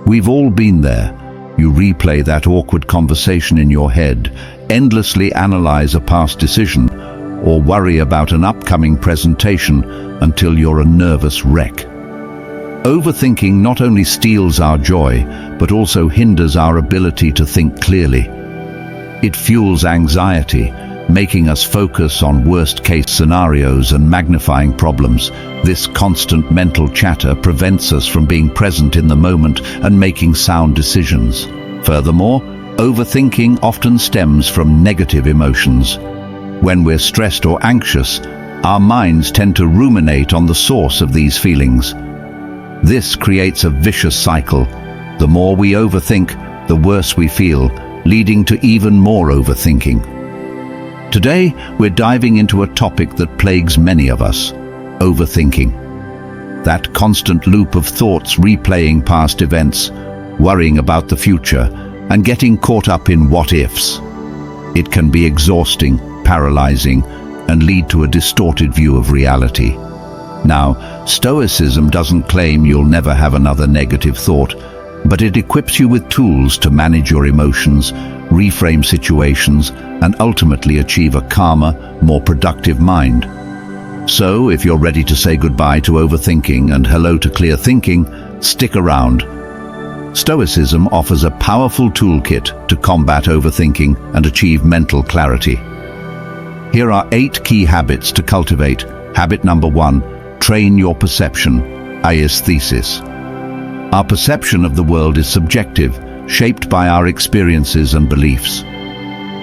We've all been there. You replay that awkward conversation in your head, endlessly analyze a past decision, or worry about an upcoming presentation until you're a nervous wreck. Overthinking not only steals our joy, but also hinders our ability to think clearly. It fuels anxiety, making us focus on worst-case scenarios and magnifying problems. This constant mental chatter prevents us from being present in the moment and making sound decisions. Furthermore, overthinking often stems from negative emotions. When we're stressed or anxious, our minds tend to ruminate on the source of these feelings. This creates a vicious cycle. The more we overthink, the worse we feel, leading to even more overthinking. Today, we're diving into a topic that plagues many of us: overthinking. That constant loop of thoughts replaying past events, worrying about the future, and getting caught up in what-ifs. It can be exhausting, paralyzing, and lead to a distorted view of reality. Now, Stoicism doesn't claim you'll never have another negative thought, but it equips you with tools to manage your emotions, reframe situations, and ultimately achieve a calmer, more productive mind. So, if you're ready to say goodbye to overthinking and hello to clear thinking, stick around. Stoicism offers a powerful toolkit to combat overthinking and achieve mental clarity. Here are 8 key habits to cultivate. Habit number 1, train your perception, aesthesis. Our perception of the world is subjective, shaped by our experiences and beliefs.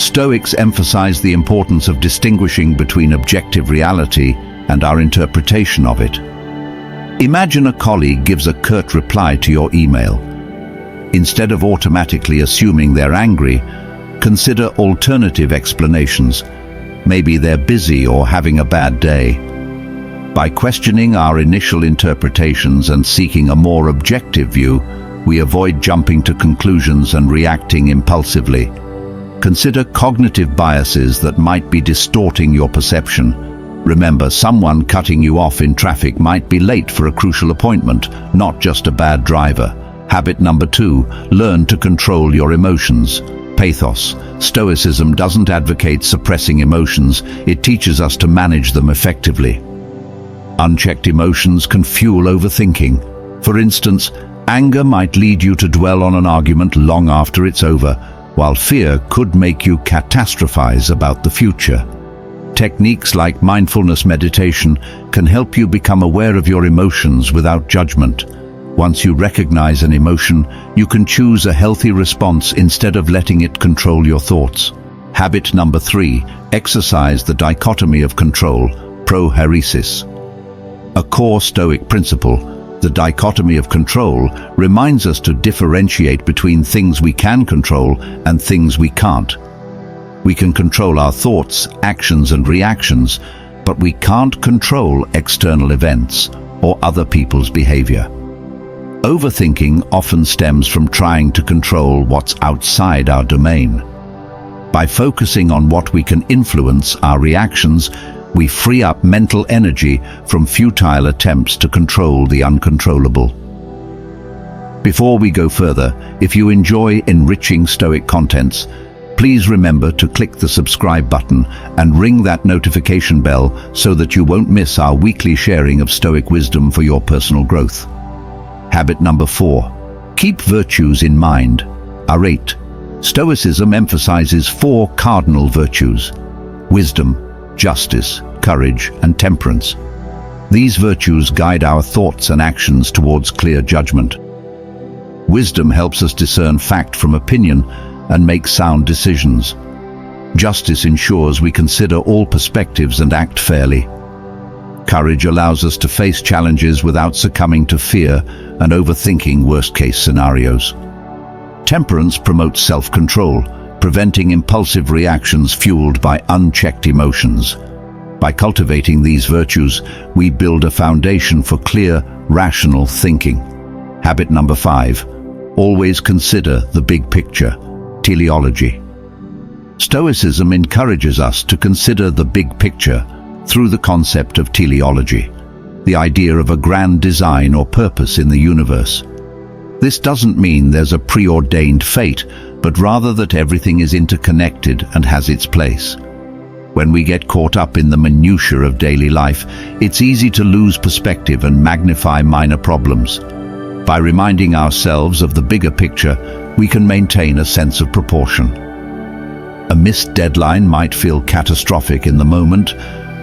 Stoics emphasize the importance of distinguishing between objective reality and our interpretation of it. Imagine a colleague gives a curt reply to your email. Instead of automatically assuming they're angry, consider alternative explanations. Maybe they're busy or having a bad day. By questioning our initial interpretations and seeking a more objective view, we avoid jumping to conclusions and reacting impulsively. Consider cognitive biases that might be distorting your perception. Remember, someone cutting you off in traffic might be late for a crucial appointment, not just a bad driver. Habit number 2, learn to control your emotions. Pathos. Stoicism doesn't advocate suppressing emotions, it teaches us to manage them effectively. Unchecked emotions can fuel overthinking. For instance, anger might lead you to dwell on an argument long after it's over, while fear could make you catastrophize about the future. Techniques like mindfulness meditation can help you become aware of your emotions without judgment. Once you recognize an emotion, you can choose a healthy response instead of letting it control your thoughts. Habit number 3, exercise the dichotomy of control, prohairesis. A core Stoic principle, the dichotomy of control, reminds us to differentiate between things we can control and things we can't. We can control our thoughts, actions, and reactions, but we can't control external events or other people's behavior. Overthinking often stems from trying to control what's outside our domain. By focusing on what we can influence, our reactions, we free up mental energy from futile attempts to control the uncontrollable. Before we go further, if you enjoy enriching Stoic contents, please remember to click the subscribe button and ring that notification bell so that you won't miss our weekly sharing of Stoic wisdom for your personal growth. Habit number 4, keep virtues in mind. Arete. Stoicism emphasizes 4 cardinal virtues: wisdom, justice, courage, and temperance. These virtues guide our thoughts and actions towards clear judgment. Wisdom helps us discern fact from opinion and make sound decisions. Justice ensures we consider all perspectives and act fairly. Courage allows us to face challenges without succumbing to fear and overthinking worst-case scenarios. Temperance promotes self-control, preventing impulsive reactions fueled by unchecked emotions. By cultivating these virtues, we build a foundation for clear, rational thinking. Habit number 5, always consider the big picture, teleology. Stoicism encourages us to consider the big picture through the concept of teleology, the idea of a grand design or purpose in the universe. This doesn't mean there's a preordained fate, but rather that everything is interconnected and has its place. When we get caught up in the minutiae of daily life, it's easy to lose perspective and magnify minor problems. By reminding ourselves of the bigger picture, we can maintain a sense of proportion. A missed deadline might feel catastrophic in the moment,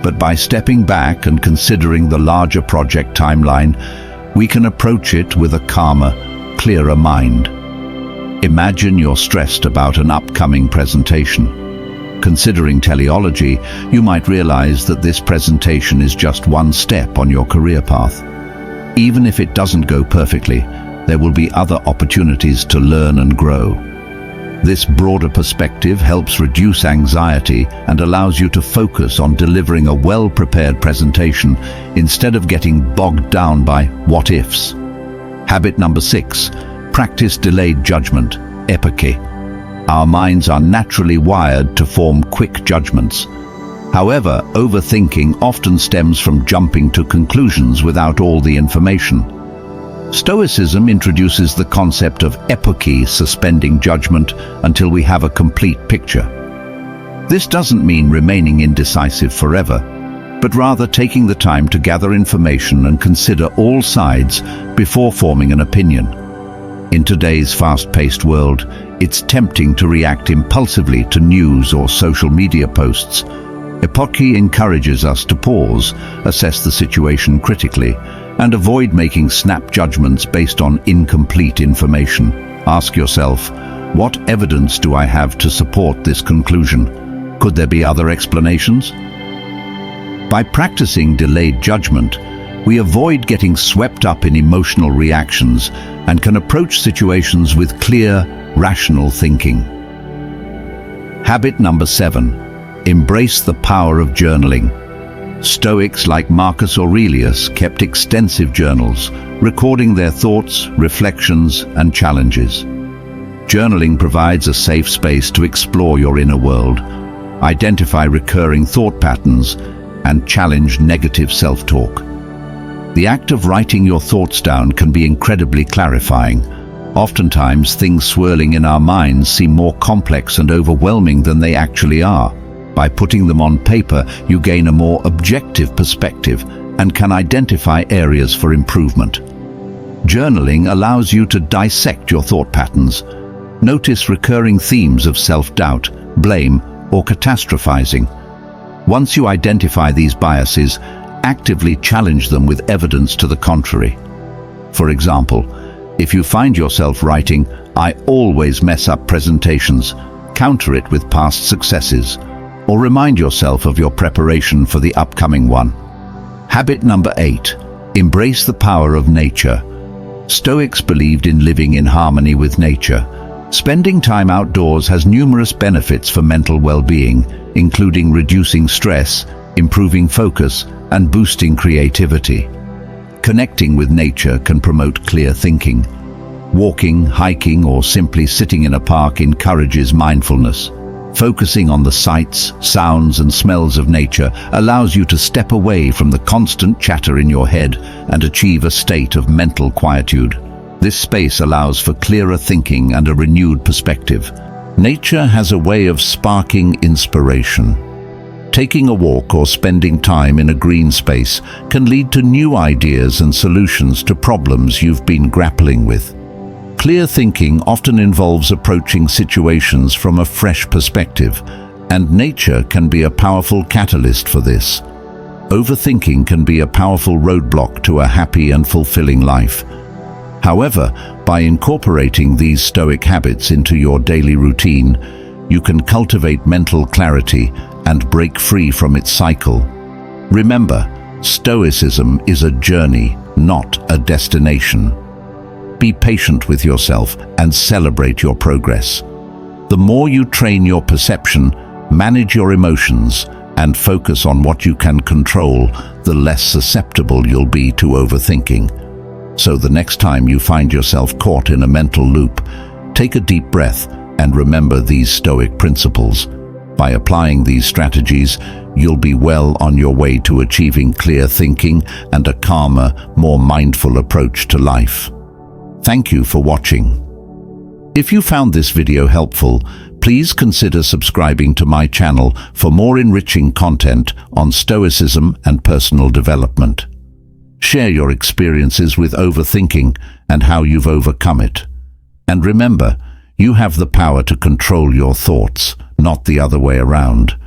but by stepping back and considering the larger project timeline, we can approach it with a calmer, clearer mind. Imagine you're stressed about an upcoming presentation. Considering teleology, you might realize that this presentation is just one step on your career path. Even if it doesn't go perfectly, there will be other opportunities to learn and grow. This broader perspective helps reduce anxiety and allows you to focus on delivering a well-prepared presentation instead of getting bogged down by what-ifs. Habit number 6, practice delayed judgment, epoche. Our minds are naturally wired to form quick judgments. However, overthinking often stems from jumping to conclusions without all the information. Stoicism introduces the concept of epoche, suspending judgment until we have a complete picture. This doesn't mean remaining indecisive forever, but rather taking the time to gather information and consider all sides before forming an opinion. In today's fast-paced world, it's tempting to react impulsively to news or social media posts. Epoche encourages us to pause, assess the situation critically, and avoid making snap judgments based on incomplete information. Ask yourself, what evidence do I have to support this conclusion? Could there be other explanations? By practicing delayed judgment, we avoid getting swept up in emotional reactions and can approach situations with clear, rational thinking. Habit number 7, embrace the power of journaling. Stoics like Marcus Aurelius kept extensive journals, recording their thoughts, reflections, and challenges. Journaling provides a safe space to explore your inner world, identify recurring thought patterns, and challenge negative self-talk. The act of writing your thoughts down can be incredibly clarifying. Oftentimes, things swirling in our minds seem more complex and overwhelming than they actually are. By putting them on paper, you gain a more objective perspective and can identify areas for improvement. Journaling allows you to dissect your thought patterns. Notice recurring themes of self-doubt, blame, or catastrophizing. Once you identify these biases, actively challenge them with evidence to the contrary. For example, if you find yourself writing, "I always mess up presentations," counter it with past successes, or remind yourself of your preparation for the upcoming one. Habit number 8, embrace the power of nature. Stoics believed in living in harmony with nature. Spending time outdoors has numerous benefits for mental well-being, including reducing stress, improving focus, and boosting creativity. Connecting with nature can promote clear thinking. Walking, hiking, or simply sitting in a park encourages mindfulness. Focusing on the sights, sounds, and smells of nature allows you to step away from the constant chatter in your head and achieve a state of mental quietude. This space allows for clearer thinking and a renewed perspective. Nature has a way of sparking inspiration. Taking a walk or spending time in a green space can lead to new ideas and solutions to problems you've been grappling with. Clear thinking often involves approaching situations from a fresh perspective, and nature can be a powerful catalyst for this. Overthinking can be a powerful roadblock to a happy and fulfilling life. However, by incorporating these Stoic habits into your daily routine, you can cultivate mental clarity and break free from its cycle. Remember, Stoicism is a journey, not a destination. Be patient with yourself and celebrate your progress. The more you train your perception, manage your emotions, and focus on what you can control, the less susceptible you'll be to overthinking. So the next time you find yourself caught in a mental loop, take a deep breath and remember these Stoic principles. By applying these strategies, you'll be well on your way to achieving clear thinking and a calmer, more mindful approach to life. Thank you for watching. If you found this video helpful, please consider subscribing to my channel for more enriching content on Stoicism and personal development. Share your experiences with overthinking and how you've overcome it. And remember, you have the power to control your thoughts, not the other way around.